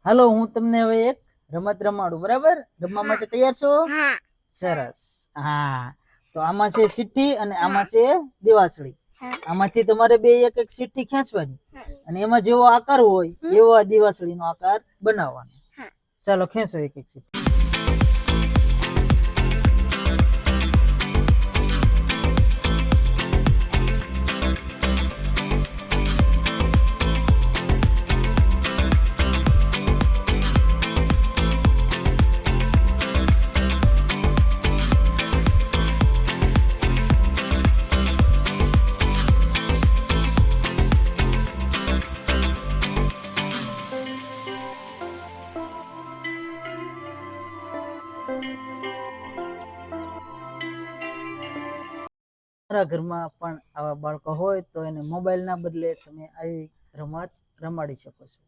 હાલો હું તમને હવે એક રમત રમાડું, બરાબર? રમવા માટે તૈયાર છો? સરસ. હા, તો આમાં છે સિટ્ટી અને આમાં છે દિવાસળી. આમાંથી તમારે બે એક એક સિટ્ટી ખેંચવાની અને એમાં જેવો આકાર હોય એવો આ દિવાસળીનો આકાર બનાવવાનો. ચાલો ખેંચો એક એક સિટ્ટી. તમારા ઘરમાં પણ આવા બાળકો હોય તો એને મોબાઈલ ના બદલે તમે આવી રમત રમાડી શકો છો.